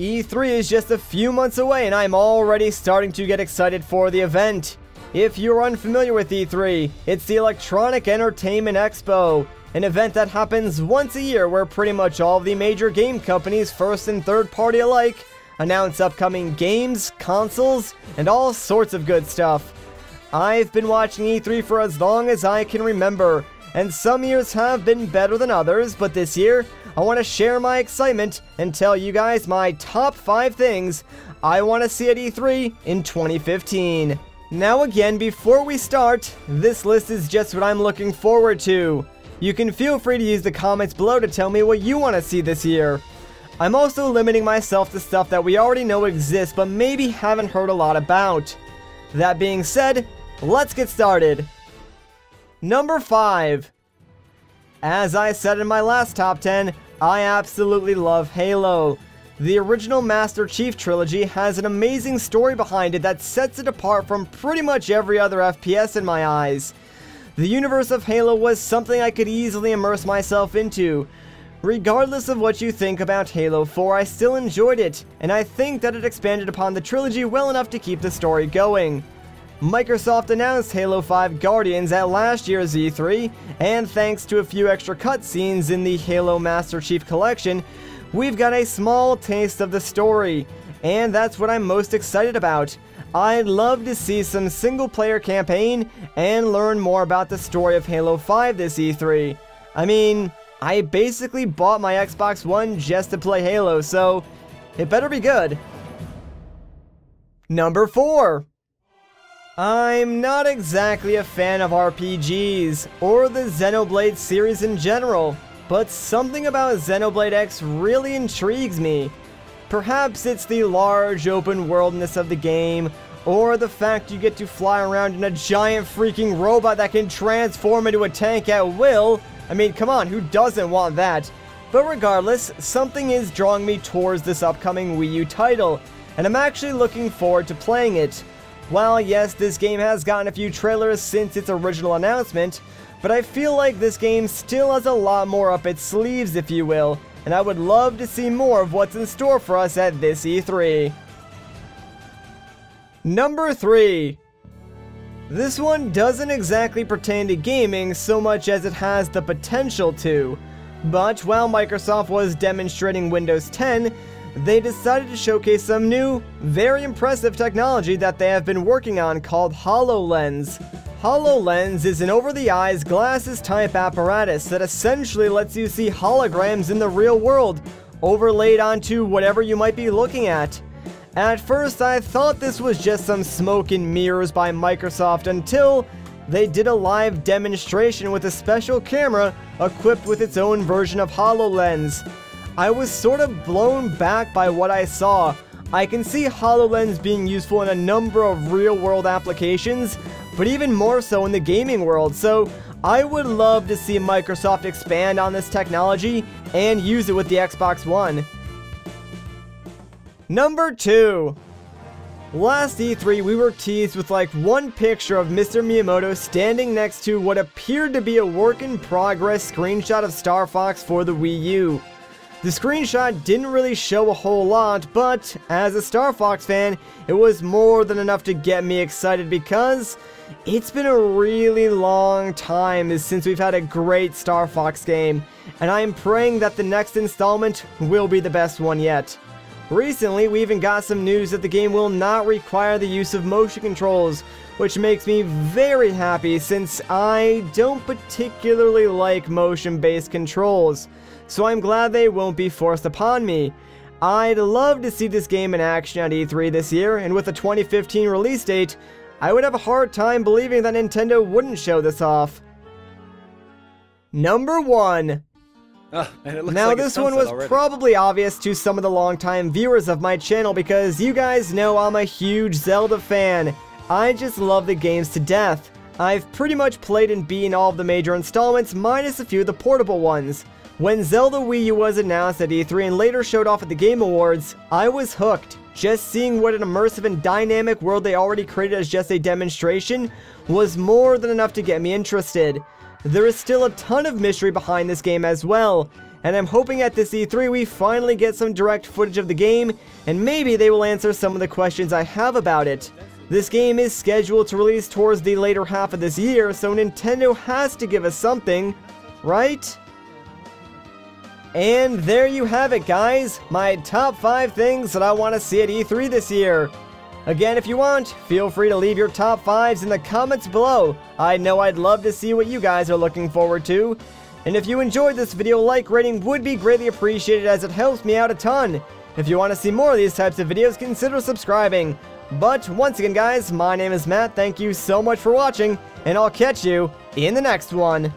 E3 is just a few months away and I'm already starting to get excited for the event. If you're unfamiliar with E3, it's the Electronic Entertainment Expo, an event that happens once a year where pretty much all of the major game companies, first and third party alike, announce upcoming games, consoles, and all sorts of good stuff. I've been watching E3 for as long as I can remember, and some years have been better than others, but this year, I want to share my excitement and tell you guys my top 5 things I want to see at E3 in 2015. Now again, before we start, this list is just what I'm looking forward to. You can feel free to use the comments below to tell me what you want to see this year. I'm also limiting myself to stuff that we already know exists but maybe haven't heard a lot about. That being said, let's get started. Number 5. As I said in my last top 10, I absolutely love Halo. The original Master Chief trilogy has an amazing story behind it that sets it apart from pretty much every other FPS in my eyes. The universe of Halo was something I could easily immerse myself into. Regardless of what you think about Halo 4, I still enjoyed it, and I think that it expanded upon the trilogy well enough to keep the story going. Microsoft announced Halo 5 Guardians at last year's E3, and thanks to a few extra cutscenes in the Halo Master Chief Collection, we've got a small taste of the story, and that's what I'm most excited about. I'd love to see some single-player campaign and learn more about the story of Halo 5 this E3. I mean, I basically bought my Xbox One just to play Halo, so it better be good. Number 4. I'm not exactly a fan of RPGs, or the Xenoblade series in general, but something about Xenoblade X really intrigues me. Perhaps it's the large open worldness of the game, or the fact you get to fly around in a giant freaking robot that can transform into a tank at will. I mean, come on, who doesn't want that? But regardless, something is drawing me towards this upcoming Wii U title, and I'm actually looking forward to playing it. While yes, this game has gotten a few trailers since its original announcement, but I feel like this game still has a lot more up its sleeves, if you will, and I would love to see more of what's in store for us at this E3. Number 3. This one doesn't exactly pertain to gaming so much as it has the potential to, but while Microsoft was demonstrating Windows 10, they decided to showcase some new, very impressive technology that they have been working on called HoloLens. HoloLens is an over-the-eyes glasses-type apparatus that essentially lets you see holograms in the real world, overlaid onto whatever you might be looking at. At first, I thought this was just some smoke and mirrors by Microsoft until they did a live demonstration with a special camera equipped with its own version of HoloLens. I was sort of blown back by what I saw. I can see HoloLens being useful in a number of real-world applications, but even more so in the gaming world, so I would love to see Microsoft expand on this technology and use it with the Xbox One. Number 2. Last E3, we were teased with like one picture of Mr. Miyamoto standing next to what appeared to be a work-in-progress screenshot of Star Fox for the Wii U. The screenshot didn't really show a whole lot, but as a Star Fox fan, it was more than enough to get me excited because it's been a really long time since we've had a great Star Fox game, and I'm praying that the next installment will be the best one yet. Recently, we even got some news that the game will not require the use of motion controls, which makes me very happy since I don't particularly like motion-based controls. So I'm glad they won't be forced upon me. I'd love to see this game in action at E3 this year, and with a 2015 release date, I would have a hard time believing that Nintendo wouldn't show this off. Number 1. Now this one was probably obvious to some of the longtime viewers of my channel because you guys know I'm a huge Zelda fan. I just love the games to death. I've pretty much played and beaten all of the major installments minus a few of the portable ones. When Zelda Wii U was announced at E3 and later showed off at the Game Awards, I was hooked. Just seeing what an immersive and dynamic world they already created as just a demonstration was more than enough to get me interested. There is still a ton of mystery behind this game as well, and I'm hoping at this E3 we finally get some direct footage of the game, and maybe they will answer some of the questions I have about it. This game is scheduled to release towards the later half of this year, so Nintendo has to give us something, right? And there you have it, guys, my top 5 things that I want to see at E3 this year. Again, if you want, feel free to leave your top 5s in the comments below. I know I'd love to see what you guys are looking forward to. And if you enjoyed this video, like rating would be greatly appreciated as it helps me out a ton. If you want to see more of these types of videos, consider subscribing. But once again, guys, my name is Matt, thank you so much for watching, and I'll catch you in the next one.